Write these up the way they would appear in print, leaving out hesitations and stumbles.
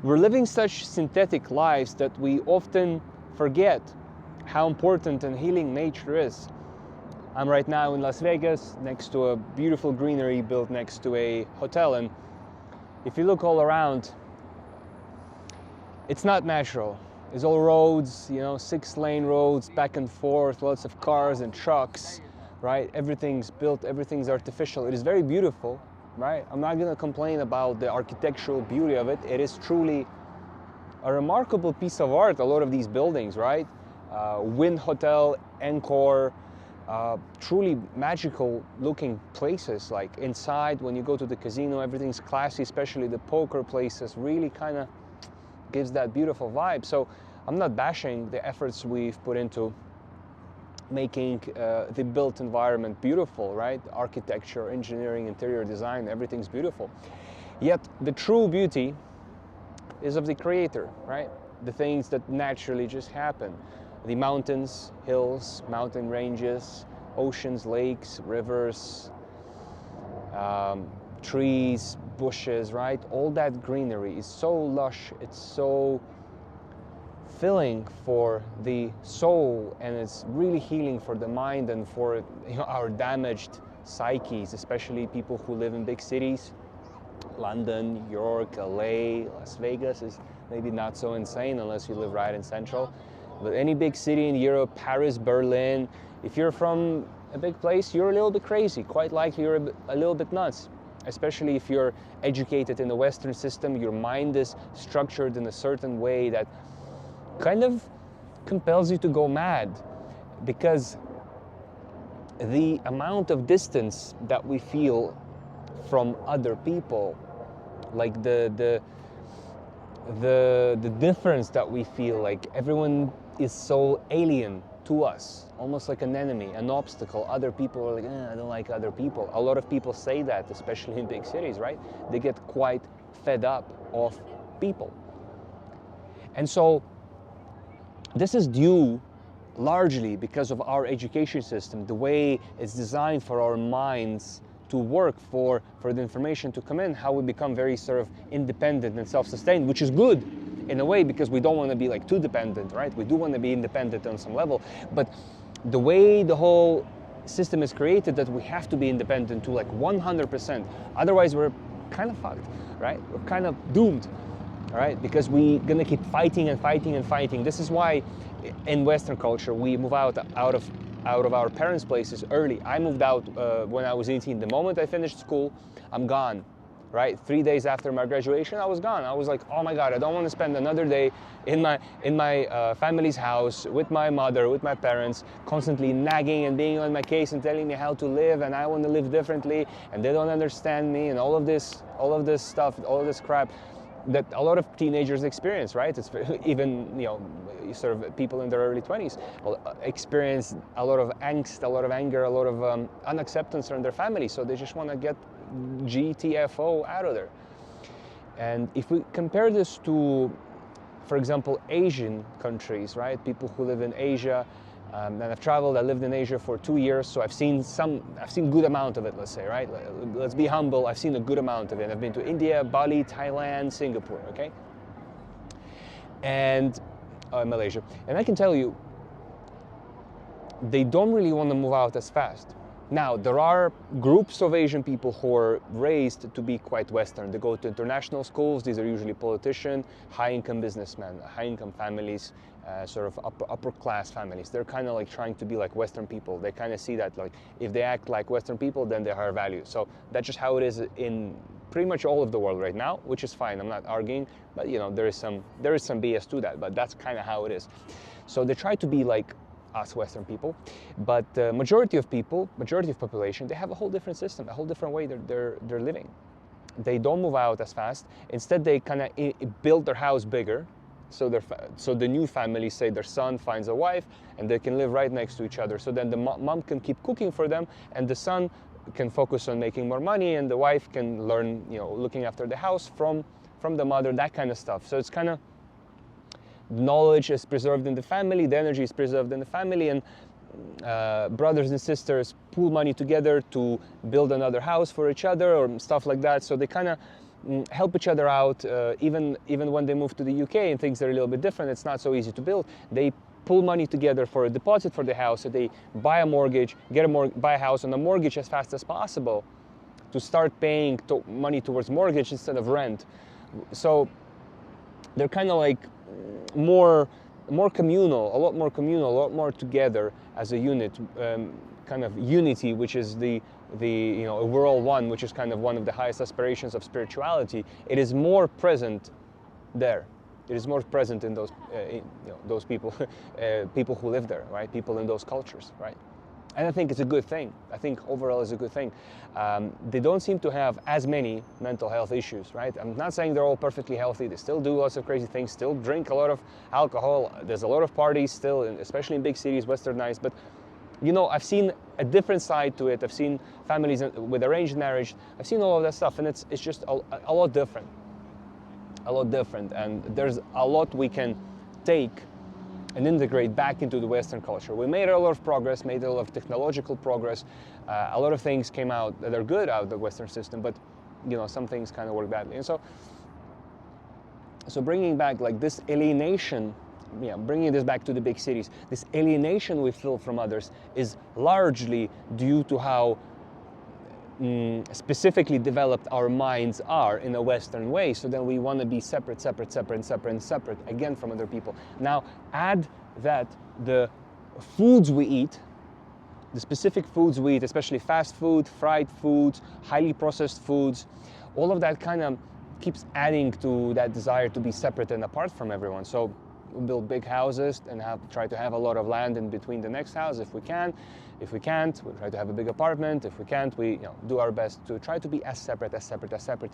We're living such synthetic lives that we often forget how important and healing nature is. I'm right now in Las Vegas next to a beautiful greenery built next to a hotel, and if you look all around, it's not natural. It's all roads, 6-lane roads, back and forth, lots of cars and trucks, right? Everything's built, everything's artificial. It is very beautiful, right? I'm not gonna complain about the architectural beauty of it. It is truly a remarkable piece of art, a lot of these buildings, right? Wynn Hotel, Encore, truly magical looking places. Like inside, when you go to the casino, everything's classy, especially the poker places, really kind of gives that beautiful vibe. So I'm not bashing the efforts we've put into making the built environment beautiful, right? Architecture, engineering, interior design, everything's beautiful. Yet the true beauty is of the creator, right? The things that naturally just happen. The mountains, hills, mountain ranges, oceans, lakes, rivers, trees, bushes, right? All that greenery is so lush, it's so filling for the soul, and it's really healing for the mind and for our damaged psyches, especially people who live in big cities. London, New York, LA, Las Vegas is maybe not so insane unless you live right in central. But any big city in Europe, Paris, Berlin, if you're from a big place, you're a little bit crazy. Quite likely you're a little bit nuts. Especially if you're educated in the Western system, your mind is structured in a certain way that kind of compels you to go mad, because the amount of distance that we feel from other people, like the difference that we feel, like everyone is so alien to us, almost like an enemy, an obstacle. Other people are like, I don't like other people. A lot of people say that, especially in big cities, right? They get quite fed up of people. And so this is due largely because of our education system, the way it's designed for our minds to work, for the information to come in, how we become very sort of independent and self-sustained, which is good in a way, because we don't want to be like too dependent, right? We do want to be independent on some level, but the way the whole system is created, that we have to be independent to like 100%, otherwise we're kind of fucked, right? We're kind of doomed, all right? Because we're gonna keep fighting and fighting and fighting. This is why in Western culture we move out of our parents' places early. I moved out when I was 18. The moment I finished school, I'm gone, right? 3 days after my graduation, I was gone. I was like, oh my God, I don't want to spend another day in my family's house with my mother, with my parents, constantly nagging and being on my case and telling me how to live, and I want to live differently, and they don't understand me, and all of this stuff, all of this crap that a lot of teenagers experience, right? It's even, sort of people in their early 20s experience a lot of angst, a lot of anger, a lot of unacceptance from their family. So they just want to get GTFO out of there. And if we compare this to, for example, Asian countries, right? People who live in Asia, and I've traveled, I lived in Asia for 2 years, so I've seen good amount of it, let's say, right? Let's be humble, I've seen a good amount of it. I've been to India, Bali, Thailand, Singapore, okay? And Malaysia. And I can tell you, they don't really want to move out as fast. Now, there are groups of Asian people who are raised to be quite Western. They go to international schools. These are usually politicians, high-income businessmen, high-income families, sort of upper class families. They're kind of like trying to be like Western people. They kind of see that like if they act like Western people, then they're higher value. So that's just how it is in pretty much all of the world right now, which is fine. I'm not arguing, but there is some BS to that. But that's kind of how it is. So they try to be like us Western people, but majority of population, they have a whole different system, a whole different way they're living. They don't move out as fast. Instead, they kind of build their house bigger, so the new family, say their son finds a wife, and they can live right next to each other. So then the mom can keep cooking for them, and the son can focus on making more money, and the wife can learn, looking after the house from the mother, that kind of stuff. So it's kind of knowledge is preserved in the family, the energy is preserved in the family, and brothers and sisters pool money together to build another house for each other or stuff like that. So they kind of help each other out, even when they move to the UK and things are a little bit different, it's not so easy to build. They pull money together for a deposit for the house, so they buy a mortgage, buy a house on a mortgage as fast as possible to start paying money towards mortgage instead of rent. So they're kind of like more communal, a lot more together as a unit, kind of unity, which is the we're all one, which is kind of one of the highest aspirations of spirituality. It is more present there. It is more present in those people, people who live there, right? People in those cultures, right? And I think it's a good thing. I think overall it's a good thing. They don't seem to have as many mental health issues, right? I'm not saying they're all perfectly healthy. They still do lots of crazy things, still drink a lot of alcohol. There's a lot of parties still, especially in big cities, westernized. But, I've seen a different side to it. I've seen families with arranged marriage. I've seen all of that stuff, and it's just a lot different. A lot different. And there's a lot we can take and integrate back into the Western culture. We made a lot of progress, made a lot of technological progress. A lot of things came out that are good out of the Western system, but some things kind of work badly. And so bringing back like this alienation, bringing this back to the big cities, this alienation we feel from others is largely due to how specifically developed our minds are in a Western way. So then we want to be separate again from other people. Now add that the foods we eat, the specific foods we eat, especially fast food, fried foods, highly processed foods, all of that kind of keeps adding to that desire to be separate and apart from everyone. So we build big houses and try to have a lot of land in between the next house if we can. If we can't, we try to have a big apartment. If we can't, we do our best to try to be as separate,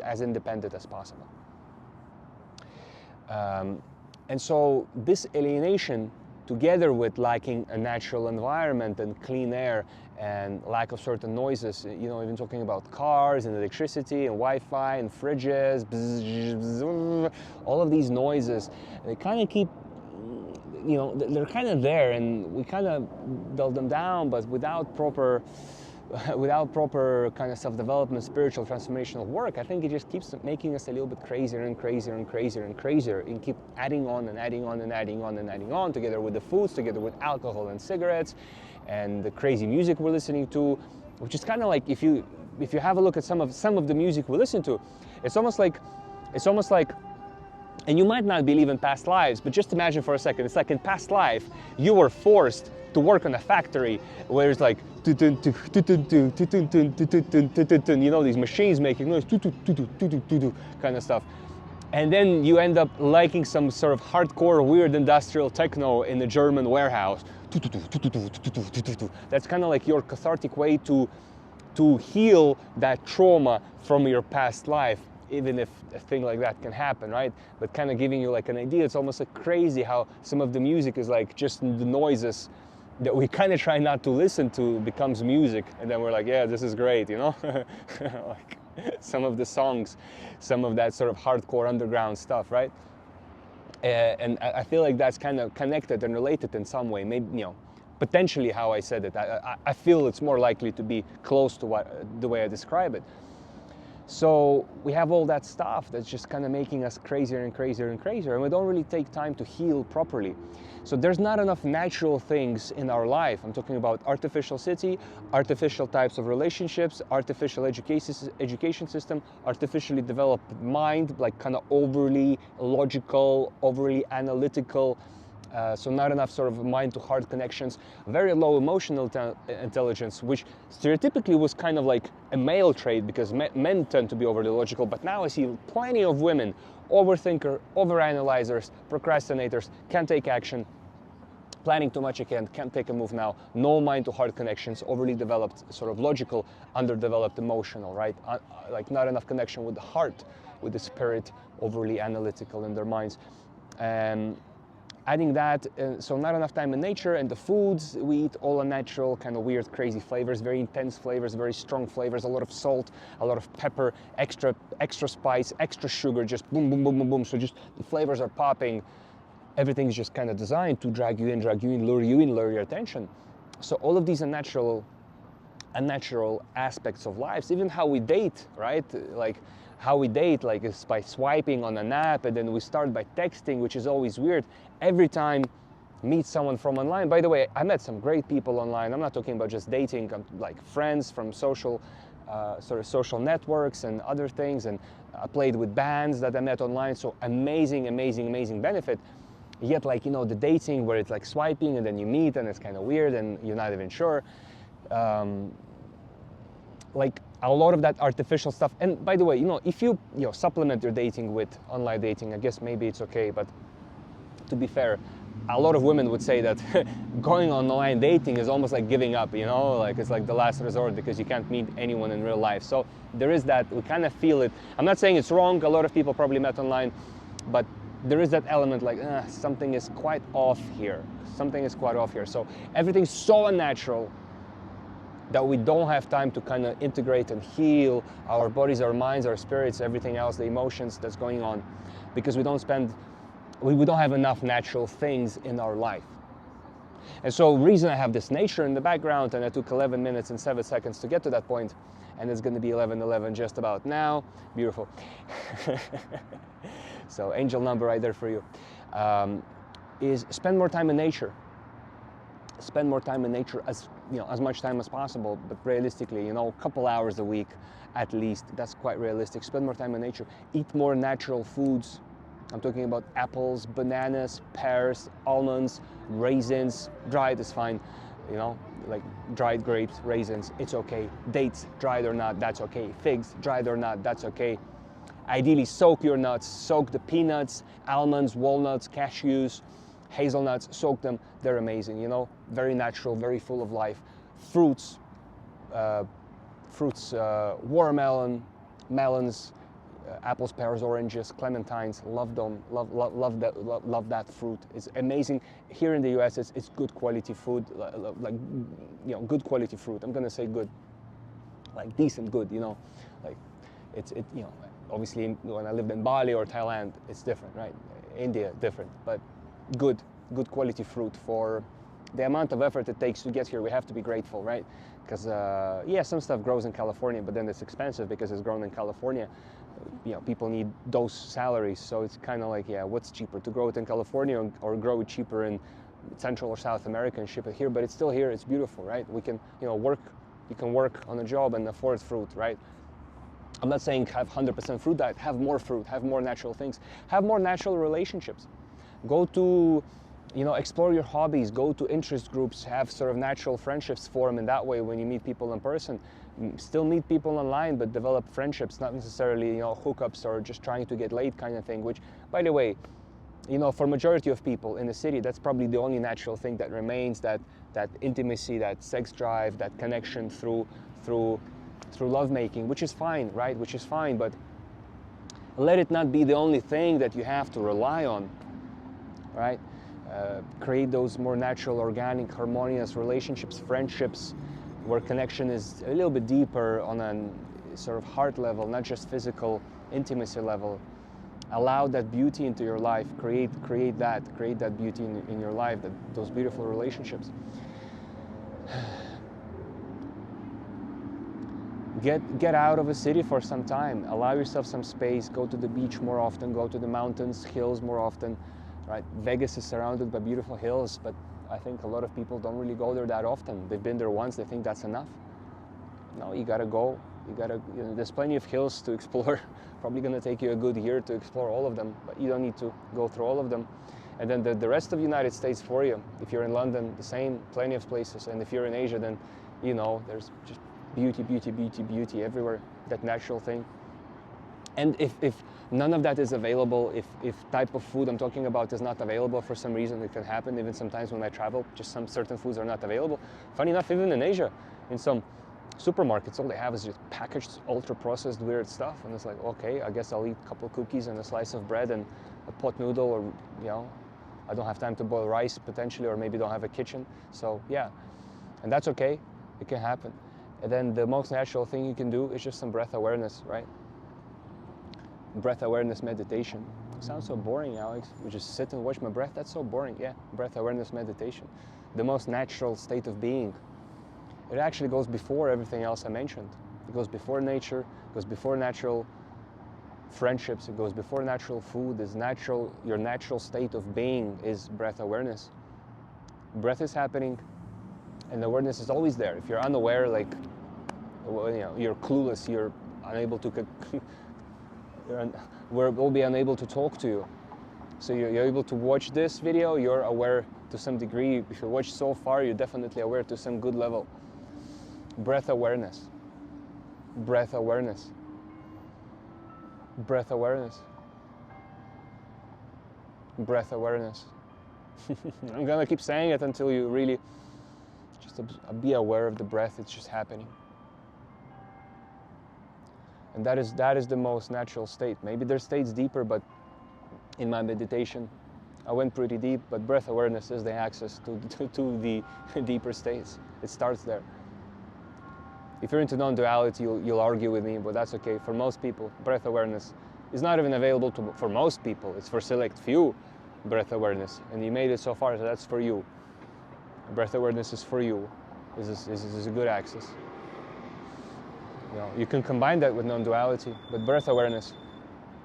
as independent as possible. And so this alienation, together with lacking a natural environment and clean air and lack of certain noises, even talking about cars and electricity and Wi-Fi and fridges, all of these noises, they kind of keep, they're kind of there, and we kind of dull them down, but without proper kind of self-development, spiritual transformational work, I think it just keeps making us a little bit crazier and keep adding on and adding on, together with the foods, together with alcohol and cigarettes and the crazy music we're listening to, which is kind of like, if you have a look at some of the music we listen to, it's almost like, and you might not believe in past lives, but just imagine for a second, it's like in past life, you were forced to work in a factory where it's like, these machines making noise, kind of stuff. And then you end up liking some sort of hardcore, weird industrial techno in a German warehouse. That's kind of like your cathartic way to heal that trauma from your past life, even if a thing like that can happen, right? But kind of giving you like an idea. It's almost like crazy how some of the music is like just the noises that we kind of try not to listen to becomes music, and then we're like, yeah, this is great, like some of the songs, some of that sort of hardcore underground stuff, right? And I feel like that's kind of connected and related in some way, maybe, potentially how I said it. I feel it's more likely to be close to the way I describe it. So we have all that stuff that's just kind of making us crazier, and we don't really take time to heal properly. So there's not enough natural things in our life. I'm talking about artificial city, artificial types of relationships, artificial education system, artificially developed mind, like kind of overly logical, overly analytical, so not enough sort of mind-to-heart connections, very low emotional intelligence, which stereotypically was kind of like a male trait because men tend to be overly logical, but now I see plenty of women, overthinker, overanalyzers, procrastinators, can't take action, planning too much again, can't take a move now, no mind-to-heart connections, overly developed, sort of logical, underdeveloped emotional, right? Like not enough connection with the heart, with the spirit, overly analytical in their minds. Adding that, so not enough time in nature, and the foods we eat, all unnatural, kind of weird, crazy flavors, very intense flavors, very strong flavors, a lot of salt, a lot of pepper, extra spice, extra sugar, just boom, boom, boom, boom, boom. So just the flavors are popping. Everything's just kind of designed to drag you in, lure your attention. So all of these unnatural aspects of lives, even how we date, right? Like how we date, like, is by swiping on an app, and then we start by texting, which is always weird. Every time meet someone from online. By the way, I met some great people online. I'm not talking about just dating. I'm like friends from social social networks and other things, and I played with bands that I met online. So amazing, amazing, amazing benefit. Yet, like, you know, the dating where it's like swiping and then you meet and it's kind of weird and you're not even sure. Like a lot of that artificial stuff. And by the way, you know, if you supplement your dating with online dating, I guess maybe it's okay. But to be fair, a lot of women would say that going online dating is almost like giving up, you know, like it's like the last resort because you can't meet anyone in real life. So there is that, we kind of feel it. I'm not saying it's wrong. A lot of people probably met online, but there is that element like something is quite off here. Something is quite off here. So everything's so unnatural that we don't have time to kind of integrate and heal our bodies, our minds, our spirits, everything else, the emotions that's going on, because we don't have enough natural things in our life. And so the reason I have this nature in the background, and I took 11 minutes and 7 seconds to get to that point, and it's going to be 11:11 just about now. Beautiful. So angel number right there for you. Is spend more time in nature. Spend more time in nature, as much time as possible, but realistically, a couple hours a week at least. That's quite realistic. Spend more time in nature. Eat more natural foods. I'm talking about apples, bananas, pears, almonds, raisins. Dried is fine, like dried grapes, raisins, it's okay. Dates, dried or not, that's okay. Figs, dried or not, that's okay. Ideally, soak your nuts. Soak the peanuts, almonds, walnuts, cashews, hazelnuts. Soak them. They're amazing, very natural, very full of life. Fruits, watermelon, melons, apples, pears, oranges, clementines. Love them. Love that fruit. It's amazing. Here in the U.S., it's good quality food, good quality fruit. I'm gonna say good, like decent good. Like obviously when I lived in Bali or Thailand, it's different, right? India, different, but good quality fruit for the amount of effort it takes to get here. We have to be grateful, right? Because some stuff grows in California, but then it's expensive because it's grown in California. People need those salaries, so it's kind of like, what's cheaper, to grow it in California or grow it cheaper in Central or South America and ship it here? But it's still here. It's beautiful, right? We can, work. You can work on a job and afford fruit, right? I'm not saying have 100% fruit diet. Have more fruit. Have more natural things. Have more natural relationships. Go to, explore your hobbies. Go to interest groups. Have sort of natural friendships form in that way when you meet people in person. Still meet people online, but develop friendships, not necessarily, hookups or just trying to get laid kind of thing, which, by the way, for majority of people in the city, that's probably the only natural thing that remains, that intimacy, that sex drive, that connection through lovemaking, which is fine, right? Which is fine, but let it not be the only thing that you have to rely on, right? Create those more natural, organic, harmonious relationships, friendships, where connection is a little bit deeper on a sort of heart level, not just physical intimacy level. Allow that beauty into your life. Create that beauty in your life, those beautiful relationships. Get out of a city for some time. Allow yourself some space. Go to the beach more often. Go to the mountains, hills more often. Right? Vegas is surrounded by beautiful hills, but I think a lot of people don't really go there that often. They've been there once. They think that's enough. No, you gotta go. There's plenty of hills to explore. Probably gonna take you a good year to explore all of them, but you don't need to go through all of them. And then the rest of the United States for you. If you're in London, the same, plenty of places. And if you're in Asia, then there's just beauty everywhere, that natural thing. And if none of that is available, if type of food I'm talking about is not available for some reason, it can happen even sometimes when I travel, just some certain foods are not available. Funny enough, even in Asia, in some supermarkets, all they have is just packaged, ultra-processed, weird stuff. And it's like, okay, I guess I'll eat a couple cookies and a slice of bread and a pot noodle, or, I don't have time to boil rice potentially, or maybe don't have a kitchen. So yeah, and that's okay, it can happen. And then the most natural thing you can do is just some breath awareness, right? Breath awareness meditation. It sounds so boring, Alex. We just sit and watch my breath. That's so boring. Yeah, breath awareness meditation. The most natural state of being. It actually goes before everything else I mentioned. It goes before nature, it goes before natural friendships, it goes before natural food, is natural, your natural state of being is breath awareness. Breath is happening and awareness is always there. If you're unaware, like, well, you know, you're clueless, you're unable to, we'll be unable to talk to you. So you're able to watch this video, you're aware to some degree. If you watch so far, you're definitely aware to some good level. Breath awareness. Breath awareness. Breath awareness. Breath awareness. I'm gonna keep saying it until you really just be aware of the breath. It's just happening. And that is the most natural state. Maybe there's states deeper, but in my meditation, I went pretty deep, but breath awareness is the access to the deeper states. It starts there. If you're into non-duality, you'll argue with me, but that's okay. For most people, breath awareness is not even available for most people. It's for select few, breath awareness. And you made it so far, so that's for you. Breath awareness is for you. This is a good access. You know, you can combine that with non-duality, but breath awareness.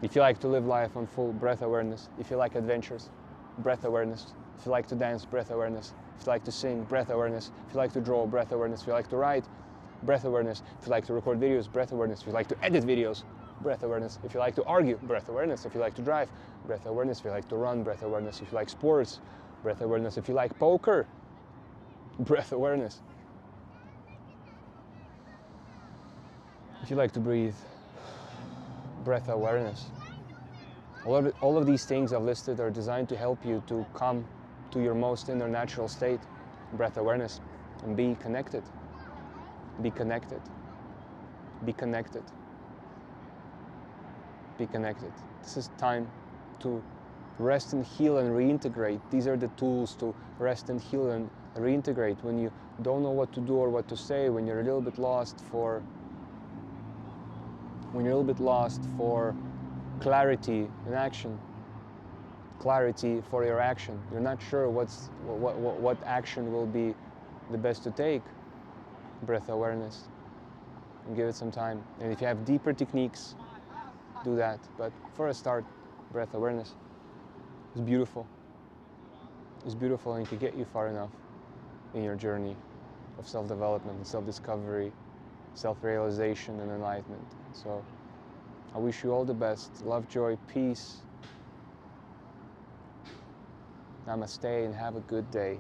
If you like to live life on full, breath awareness. If you like adventures, breath awareness. If you like to dance, breath awareness. If you like to sing, breath awareness. If you like to draw, breath awareness. If you like to write, breath awareness. If you like to record videos, breath awareness. If you like to edit videos, breath awareness. If you like to argue, breath awareness. If you like to drive, breath awareness. If you like to run, breath awareness. If you like sports, breath awareness. If you like poker, breath awareness. If you like to breathe, breath awareness. All of these things I've listed are designed to help you to come to your most inner natural state, breath awareness, and be connected. Be connected. Be connected. Be connected. This is time to rest and heal and reintegrate. These are the tools to rest and heal and reintegrate. When you don't know what to do or what to say, when you're a little bit lost for clarity in action, clarity for your action. You're not sure what action will be the best to take. Breath awareness, and give it some time. And if you have deeper techniques, do that. But for a start, breath awareness is beautiful. It's beautiful and can get you far enough in your journey of self-development and self-discovery, self-realization and enlightenment. So I wish you all the best. Love, joy, peace. Namaste and have a good day.